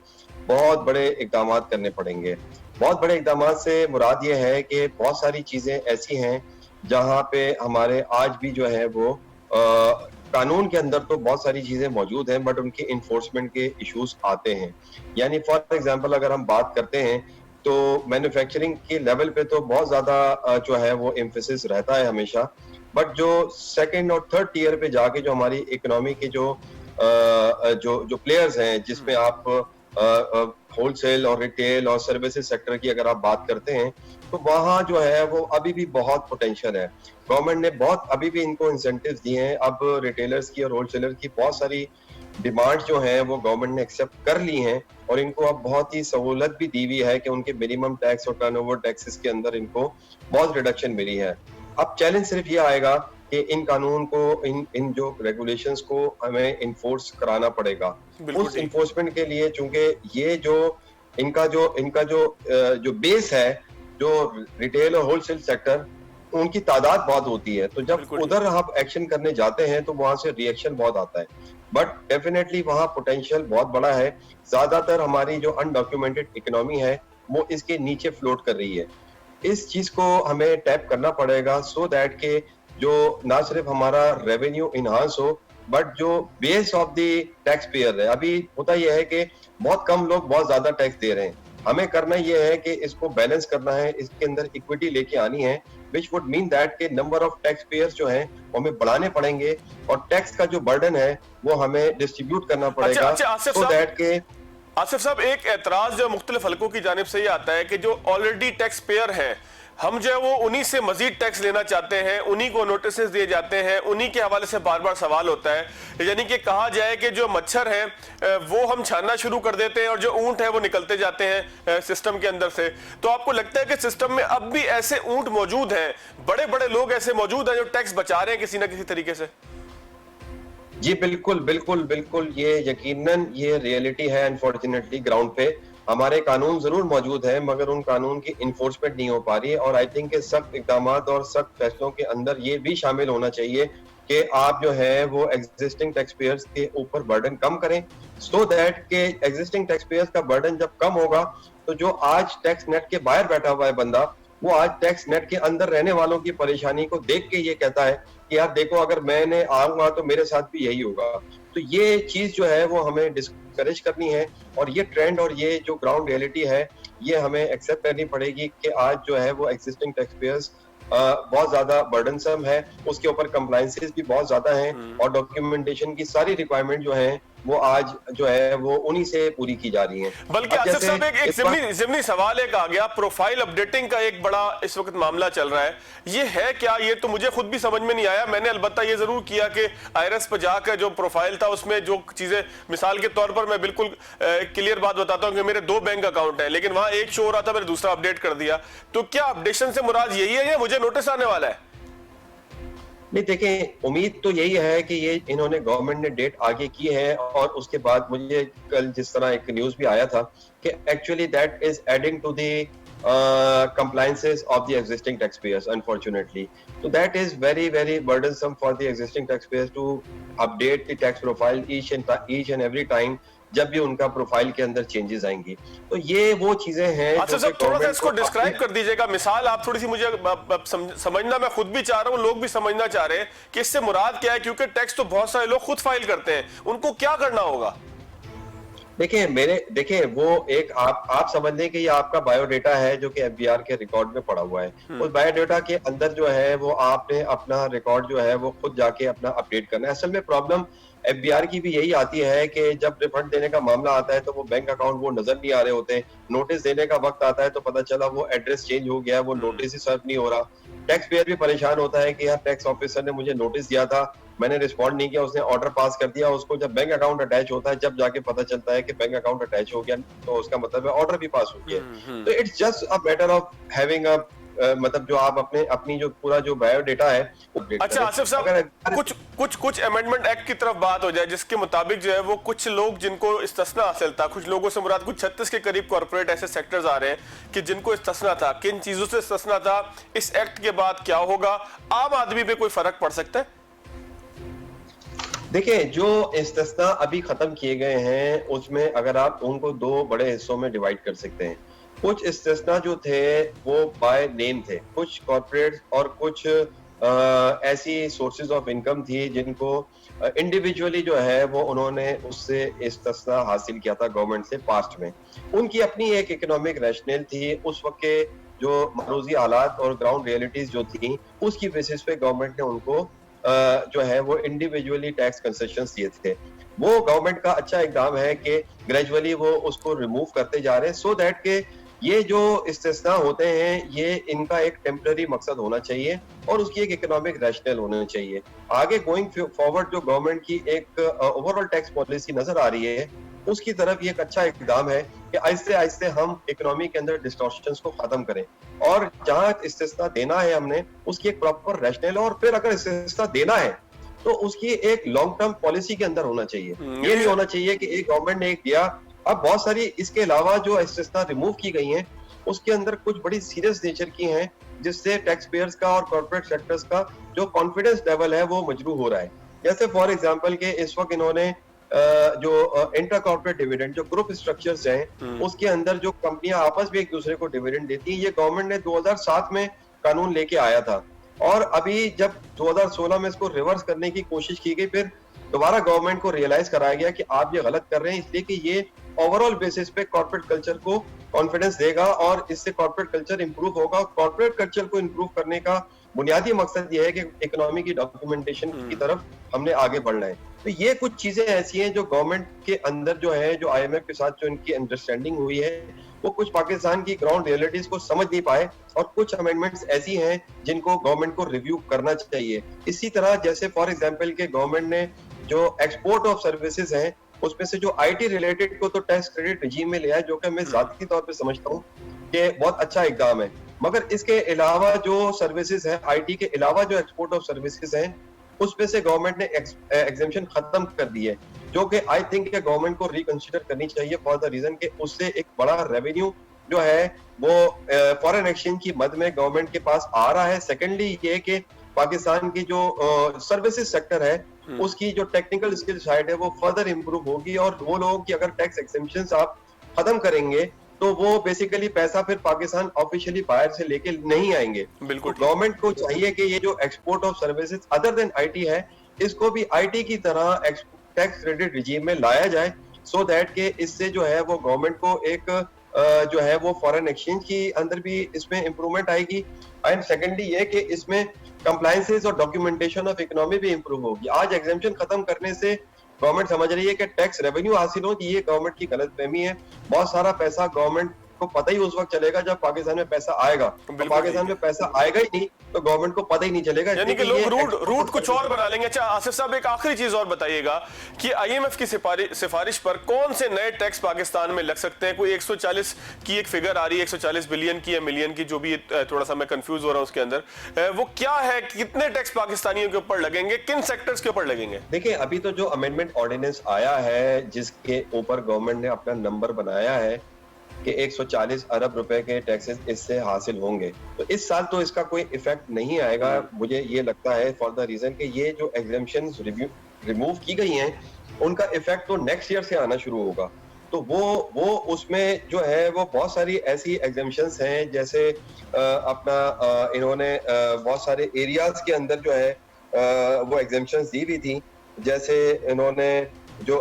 बहुत बड़े इकदाम करने पड़ेंगे। बहुत बड़े इकदाम से मुराद ये है कि बहुत सारी चीजें ऐसी हैं जहाँ पे हमारे आज भी जो है वो कानून के अंदर तो बहुत सारी चीजें मौजूद हैं, बट उनके इन्फोर्समेंट के इश्यूज आते हैं। यानी फॉर एग्जांपल अगर हम बात करते हैं तो मैन्युफैक्चरिंग के लेवल पे तो बहुत ज्यादा जो है वो एम्फेसिस रहता है हमेशा, बट जो सेकंड और थर्ड टीयर पे जाके जो हमारी इकोनॉमी के जो प्लेयर्स हैं, जिसमें आप होलसेल और रिटेल और सर्विसेज सेक्टर की अगर आप बात करते हैं, तो वहाँ जो है वो अभी भी बहुत पोटेंशियल है। गवर्नमेंट ने बहुत अभी भी इनको इंसेंटिव्स दिए हैं। अब रिटेलर्स की और होलसेलर की बहुत सारी डिमांड जो है वो गवर्नमेंट ने एक्सेप्ट कर ली हैं, और इनको अब बहुत ही सहूलत भी दी हुई है कि उनके मिनिमम टैक्स और टर्नओवर टैक्सेस के अंदर इनको बहुत रिडक्शन मिली है। अब चैलेंज सिर्फ ये आएगा कि इन कानून को, इन जो रेगुलेशंस को हमें इन्फोर्स कराना पड़ेगा। उस इन्फोर्समेंट के लिए चूंकि ये जो इनका जो बेस है, जो रिटेल और होलसेल सेक्टर, उनकी तादाद बहुत होती है, तो जब उधर आप एक्शन करने जाते हैं तो वहां से रिएक्शन बहुत आता है। बट डेफिनेटली वहां पोटेंशियल बहुत बड़ा है। ज्यादातर हमारी जो अनडॉक्यूमेंटेड इकोनॉमी है वो इसके नीचे फ्लोट कर रही है। इस चीज को हमें टैप करना पड़ेगा सो दैट के जो ना सिर्फ हमारा रेवेन्यू इनहांस हो, बट जो base of the tax payer है, अभी होता यह है कि बहुत कम लोग बहुत ज्यादा टैक्स दे रहे हैं। हमें करना यह है कि इसको बैलेंस करना है, इसके अंदर इक्विटी लेके आनी है, which would mean that के नंबर ऑफ टैक्स पेयर्स जो हैं वो हमें बढ़ाने पड़ेंगे, और टैक्स का जो बर्डन है वो हमें डिस्ट्रीब्यूट करना पड़ेगा so that के। आसिफ साहब, एक एतराज जो मुख्तलिफ हलकों की जानिब से ये आता है कि जो ऑलरेडी टैक्स पेयर हैं हम जो है वो उन्हीं से मजीद टैक्स लेना चाहते हैं, उन्हीं को नोटिस दिए जाते हैं, उन्हीं के हवाले से बार बार सवाल होता है। यानी कि कहा जाए कि जो मच्छर है वो हम छानना शुरू कर देते हैं और जो ऊंट है वो निकलते जाते हैं सिस्टम के अंदर से। तो आपको लगता है कि सिस्टम में अब भी ऐसे ऊंट मौजूद हैं, बड़े बड़े लोग ऐसे मौजूद हैं जो टैक्स बचा रहे हैं किसी ना किसी तरीके से? जी बिल्कुल बिल्कुल बिल्कुल, ये यकीनन ये रियलिटी है। अनफॉर्चुनेटली ग्राउंड पे हमारे कानून जरूर मौजूद है, मगर उन कानून की इन्फोर्समेंट नहीं हो पा रही है। और आई थिंक सख्त इकदाम और सख्त फैसलों के अंदर ये भी शामिल होना चाहिए कि आप जो है वो एग्जिस्टिंग टैक्स पेयर्स के ऊपर बर्डन कम करें, सो दैट के एग्जिस्टिंग टैक्स पेयर्स का बर्डन जब कम होगा तो जो आज टैक्स नेट के बाहर बैठा हुआ है बंदा, वो आज टैक्स नेट के अंदर रहने वालों की परेशानी को देख के ये कहता है कि यार देखो, अगर मैंने आऊंगा तो मेरे साथ भी यही होगा। तो ये चीज जो है वो हमें डिस्करेज करनी है, और ये ट्रेंड और ये जो ग्राउंड रियलिटी है ये हमें एक्सेप्ट करनी पड़ेगी कि आज जो है वो एग्जिस्टिंग टैक्स पेयर्स बहुत ज्यादा बर्डनसम है, उसके ऊपर कंप्लायंसेस भी बहुत ज्यादा हैं, और डॉक्यूमेंटेशन की सारी रिक्वायरमेंट जो है वो आज जो है वो उन्हीं से पूरी की जा रही है। बल्कि आसिफ साहब एक ज़िमनी सवाल एक आ गया, प्रोफाइल अपडेटिंग का एक बड़ा इस वक्त मामला चल रहा है, ये है क्या? ये तो मुझे खुद भी समझ में नहीं आया। मैंने अलबत्ता ये जरूर किया कि आईआरएस पर जाकर जो प्रोफाइल था उसमें जो चीजें, मिसाल के तौर पर मैं बिल्कुल क्लियर बात बताता हूं कि मेरे 2 बैंक अकाउंट है, लेकिन वहां एक शो हो रहा था, मैंने दूसरा अपडेट कर दिया। तो क्या अपडेशन से मुराद यही है या मुझे नोटिस आने वाला है? नहीं देखें, उम्मीद तो यही है कि ये इन्होंने गवर्नमेंट ने डेट आगे की है, और उसके बाद मुझे कल जिस तरह एक न्यूज भी आया था कि actually that is adding to the compliances of the existing taxpayers, unfortunately. So that is very very burdensome for the existing taxpayers to update the tax profile each and every time जब भी उनका profile के अंदर changes आएंगी। तो ये वो चीजें हैं। अच्छा सर, थोड़ा सा इसको डिस्क्राइब कर दीजिएगा, मिसाल आप थोड़ी सी मुझे समझना, मैं खुद भी चाह रहा हूँ, लोग भी समझना चाह रहे हैं कि इससे मुराद क्या है, क्योंकि टैक्स तो बहुत सारे लोग खुद फाइल करते हैं, उनको क्या करना होगा? देखिए वो एक आप समझ लें कि ये आपका बायोडेटा है जो कि एफबीआर के रिकॉर्ड में पड़ा हुआ है। उस बायोडेटा के अंदर जो है वो आपने अपना रिकॉर्ड जो है वो खुद जाके अपना अपडेट करना है। असल में प्रॉब्लम एफबीआर की भी यही आती है कि जब रिफंड देने का मामला आता है तो वो बैंक अकाउंट वो नजर नहीं आ रहे होते, नोटिस देने का वक्त आता है तो पता चला वो एड्रेस चेंज हो गया, वो नोटिस ही सर्व नहीं हो रहा। टैक्स पेयर भी परेशान होता है कि यार टैक्स ऑफिसर ने मुझे नोटिस दिया था, मैंने रिस्पॉन्ड नहीं किया, उसने ऑर्डर पास कर दिया, उसको जब बैंक अकाउंट अटैच होता है, जब जाके पता चलता है कि बैंक अकाउंट अटैच हो गया, तो उसका मतलब है ऑर्डर भी पास हो गया। तो it's just a matter of having a मतलब जो आप अपनी जो पूरा जो बायोडेटा है। अच्छा आसिफ साहब, कुछ अमेंडमेंट एक्ट की तरफ बात हो जाए जिसके मुताबिक जो है वो कुछ लोग जिनको इस्तिस्ना हासिल था, कुछ लोगों से मुराद कुछ 36 के करीब कॉर्पोरेट ऐसे सेक्टर्स आ रहे हैं कि जिनको इस्तिस्ना था, किन चीजों से इस्तिस्ना था, इस एक्ट के बाद क्या होगा, आम आदमी पे कोई फर्क पड़ सकता है? देखिए, जो इस्तिस्ना अभी खत्म किए गए हैं उसमें अगर आप उनको 2 बड़े हिस्सों में डिवाइड कर सकते हैं। कुछ इस्तिस्ना जो थे वो बाय नेम थे, कुछ कॉर्पोरेट और कुछ ऐसी सोर्सेज ऑफ इनकम थी जिनको इंडिविजुअली जो है वो उन्होंने उससे इस्तिस्ना हासिल किया था गवर्नमेंट से पास्ट में। उनकी अपनी एक इकोनॉमिक रैशनल थी, उस वक्त के जो मरूजी हालात और ग्राउंड रियलिटीज जो थी उसकी बेसिस पे गवर्नमेंट ने उनको जो है वो इंडिविजुअली टैक्स कंसेशंस दिए थे। वो गवर्नमेंट का अच्छा इकदाम है कि ग्रेजुअली वो उसको रिमूव करते जा रहे हैं, सो दैट के ये जो इस्तिस्ना होते हैं ये इनका एक टेम्पररी मकसद होना चाहिए और उसकी एक इकोनॉमिक रैशनल होना चाहिए। आगे गोइंग फॉरवर्ड जो गवर्नमेंट की एक ओवरऑल टैक्स पॉलिसी नजर आ रही है उसकी तरफ ये एक अच्छा इकदाम है कि आहिस्ते आहिस्ते हम इकोनॉमी के अंदर डिस्टॉर्शंस को खत्म करें, और जहां इस्तिस्ना देना है हमने उसकी एक प्रॉपर रैशनल, और फिर अगर इस्तिस्ना देना है तो उसकी एक लॉन्ग टर्म पॉलिसी के अंदर होना चाहिए। ये नहीं होना चाहिए कि एक गवर्नमेंट ने एक दिया, अब बहुत सारी इसके अलावा जो इस्तिस्ना रिमूव की गई हैं उसके अंदर कुछ बड़ी सीरियस नेचर की हैं जिससे टैक्स पेयर्स का और कॉर्पोरेट सेक्टर्स का जो कॉन्फिडेंस लेवल है वो मजरू हो रहा है। जैसे फॉर एग्जांपल के इस वक्त इन्होंने जो इंटर कॉर्पोरेट डिविडेंड जो ग्रुप स्ट्रक्चर्स हैं उसके अंदर जो कंपनियां आपस में एक दूसरे को डिविडेंड देती हैं, ये गवर्नमेंट ने 2007 में कानून लेके आया था, और अभी जब 2016 में इसको रिवर्स करने की कोशिश की गई, फिर दोबारा गवर्नमेंट को रियलाइज कराया गया कि आप ये गलत कर रहे हैं, इसलिए कि ये ओवरऑल बेसिस पे कॉर्पोरेट कल्चर को कॉन्फिडेंस देगा और इससे कॉर्पोरेट कल्चर इंप्रूव होगा। कॉर्पोरेट कल्चर को इंप्रूव करने का बुनियादी मकसद ये है कि इकोनॉमी की डॉक्यूमेंटेशन की तरफ हमने आगे बढ़ना है। तो ये कुछ चीजें ऐसी हैं जो गवर्नमेंट के अंदर जो है, जो आईएमएफ के साथ जो इनकी अंडरस्टैंडिंग हुई है वो कुछ पाकिस्तान की ग्राउंड रियलिटीज को समझ नहीं पाए, और कुछ अमेंडमेंट्स ऐसी हैं जिनको गवर्नमेंट को रिव्यू करना चाहिए। इसी तरह जैसे फॉर एग्जांपल के गवर्नमेंट ने जो एक्सपोर्ट ऑफ सर्विसेज हैं उसमें से जो आईटी रिलेटेड को तो टैक्स क्रेडिट रिजीम में लिया है, जो कि मैं जाती तौर पे समझता हूँ कि बहुत अच्छा इकदाम है। मगर इसके अलावा जो सर्विसेज है, आईटी के अलावा जो एक्सपोर्ट ऑफ सर्विसेज हैं, उसमें से गवर्नमेंट ने एग्जेम्पशन खत्म कर दी है, जो कि आई थिंक गवर्नमेंट को रिकंसिडर करनी चाहिए फॉर द रीजन कि उससे एक बड़ा रेवेन्यू जो है वो फॉरेन एक्सचेंज की मद में गवर्नमेंट के पास आ रहा है। सेकेंडली ये कि पाकिस्तान की जो सर्विसेज सेक्टर है उसकी जो टेक्निकल स्किल साइड है वो फर्दर इंप्रूव होगी, और वो लोगों की अगर टैक्स एक्सेम्पशंस आप खत्म करेंगे तो वो बेसिकली पैसा फिर पाकिस्तान ऑफिशियली बाहर से लेके नहीं आएंगे। बिल्कुल तो गवर्नमेंट को चाहिए कि ये जो export of services other than IT है, इसको भी आईटी की तरह टैक्स क्रेडिट रिजीम में लाया जाए, सो दैट के इससे जो है वो गवर्नमेंट को एक जो है वो फॉरेन एक्सचेंज की अंदर भी इसमें इंप्रूवमेंट आएगी। एंड सेकेंडली ये कि इसमें कंप्लायंसेस और डॉक्यूमेंटेशन ऑफ इकोनॉमी भी इंप्रूव होगी। आज एग्जेम्पशन खत्म करने से गवर्नमेंट समझ रही है कि टैक्स रेवेन्यू हासिल हो, ये गवर्नमेंट की गलतफहमी है। बहुत सारा पैसा गवर्नमेंट को पता ही उस वक्त चलेगा जब पाकिस्तान में पैसा आएगा, तो पाकिस्तान में पैसा आएगा ही नहीं तो गवर्नमेंट को पता ही नहीं चलेगा। यानी कि लोग रूट कुछ और बना लेंगे। अच्छा आसिफ साहब, एक आखिरी चीज और बताइएगा कि आईएमएफ की सिफारिश पर कौन से नए टैक्स पाकिस्तान में लग सकते हैं? कोई 140 की एक फिगर आ रही है, 140 बिलियन की या मिलियन की, जो भी थोड़ा सा मैं कंफ्यूज हो रहा हूं उसके अंदर, वो क्या है? कितने टैक्स पाकिस्तानियों के ऊपर लगेंगे, किन सेक्टर्स के ऊपर लगेंगे? देखिए, अभी तो जो अमेंडमेंट ऑर्डिनेंस आया है जिसके ऊपर गवर्नमेंट ने अपना नंबर बनाया है कि 140 अरब रुपए के टैक्सेस इससे हासिल होंगे, तो इस साल तो इसका कोई इफेक्ट नहीं आएगा। मुझे ये लगता है फॉर द रीजन कि ये जो एग्जेम्पशंस रिमूव की गई हैं उनका इफेक्ट तो नेक्स्ट ईयर से आना शुरू होगा। तो वो उसमें जो है वो बहुत सारी ऐसी एग्जेम्पशंस हैं, जैसे इन्होंने बहुत सारे एरियाज के अंदर जो है वो एग्जेम्पशंस दी हुई थी। जैसे इन्होंने जो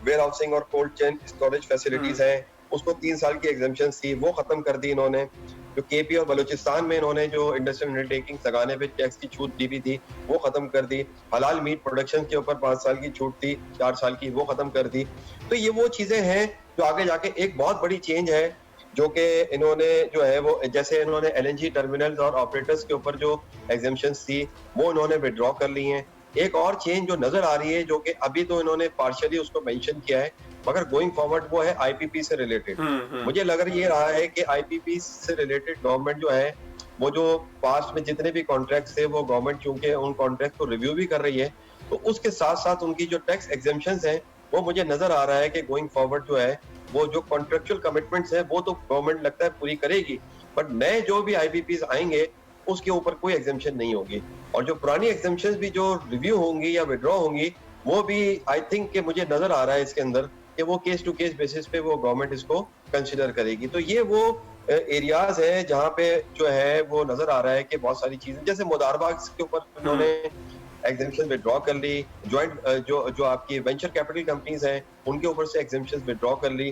वेयर हाउसिंग और कोल्ड चेन स्टोरेज फैसिलिटीज हैं उसको 3 साल की एग्जेम्पशंस थी, वो खत्म कर दी इन्होंने। जो केपी और बलूचिस्तान में इन्होंने जो इंडस्ट्रियल अंडरटेकिंग लगाने पे टैक्स की छूट दी हुई थी वो खत्म कर दी। हलाल मीट प्रोडक्शन के ऊपर 5 साल की छूट थी, 4 साल की, वो खत्म कर दी। तो ये वो चीजें हैं जो आगे जाके एक बहुत बड़ी चेंज है, जो कि इन्होंने जो है वो जैसे इन्होंने एलएनजी टर्मिनल्स और ऑपरेटर्स के ऊपर जो एग्जेम्पशंस थी वो इन्होंने विड्रॉ कर ली हैं। एक और चेंज जो नजर आ रही है, जो कि अभी तो इन्होंने पार्शियली उसको मेंशन किया है, मगर गोइंग फॉरवर्ड वो है आईपीपी से रिलेटेड। मुझे लग ये रहा है कि आईपीपी से रिलेटेड गवर्नमेंट जो है वो जो पास्ट में जितने भी कॉन्ट्रैक्ट्स थे वो गवर्नमेंट चूंकि उन कॉन्ट्रैक्ट को रिव्यू भी कर रही है, तो उसके साथ साथ उनकी जो टैक्स एग्जेम्पशंस हैं वो मुझे नजर आ रहा है कि गोइंग फॉरवर्ड जो है वो जो कॉन्ट्रेक्चुअल कमिटमेंट्स हैं वो तो गवर्नमेंट लगता है पूरी करेगी, बट नए जो भी आईपीपीज आएंगे उसके ऊपर कोई एग्जेम्पशन नहीं होगी। और जो पुरानी एग्जेम्पशंस भी जो रिव्यू होंगी या विड्रॉ होंगी वो भी आई थिंक कि मुझे नजर आ रहा है इसके अंदर कि वो केस टू केस बेसिस पे वो गवर्नमेंट इसको कंसिडर करेगी। तो ये वो एरियाज है जहाँ पे जो है वो नजर आ रहा है कि बहुत सारी चीजें, जैसे मुदारबा के ऊपर उन्होंने एग्जेम्पशन विड्रॉ कर ली, ज्वाइंट जो आपकी वेंचर कैपिटल कंपनीज हैं उनके ऊपर से एग्जेम्पशन विड्रॉ कर ली।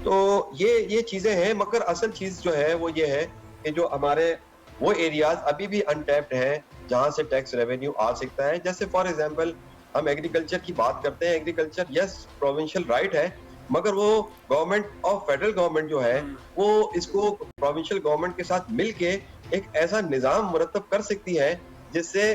तो ये चीजें हैं, मगर असल चीज जो है वो ये है कि जो हमारे वो एरियाज अभी भी अनटैप्ड हैं जहां से टैक्स रेवेन्यू आ सकता है। जैसे फॉर एग्जांपल हम एग्रीकल्चर की बात करते हैं, एग्रीकल्चर यस प्रोविंशियल राइट है, मगर वो गवर्नमेंट ऑफ फेडरल गवर्नमेंट जो है वो इसको प्रोविंशियल गवर्नमेंट के साथ मिलके एक ऐसा निजाम मुरतब कर सकती है जिससे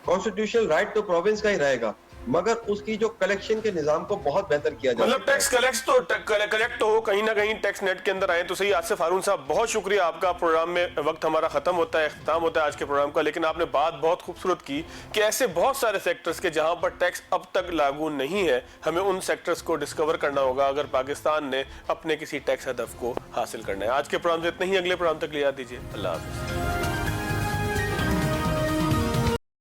कॉन्स्टिट्यूशनल राइट तो प्रोविंस का ही रहेगा, मगर उसकी जो कलेक्शन के निजाम को बहुत बेहतर किया जाए। मतलब टैक्स कलेक्ट तो हो, कहीं ना कहीं टैक्स नेट के अंदर आए तो सही। आसिफ हारून साहब बहुत शुक्रिया आपका। प्रोग्राम में वक्त हमारा खत्म होता है, इख्तिताम होता है आज के प्रोग्राम का, लेकिन आपने बात बहुत खूबसूरत की कि ऐसे बहुत सारे सेक्टर्स के जहां पर टैक्स अब तक लागू नहीं है, हमें उन सेक्टर्स को डिस्कवर करना होगा अगर पाकिस्तान ने अपने किसी टैक्स हदफ को हासिल करना है। आज के प्रोग्राम से इतना ही, अगले प्रोग्राम तक लिया दीजिए। अल्लाह हाफिज।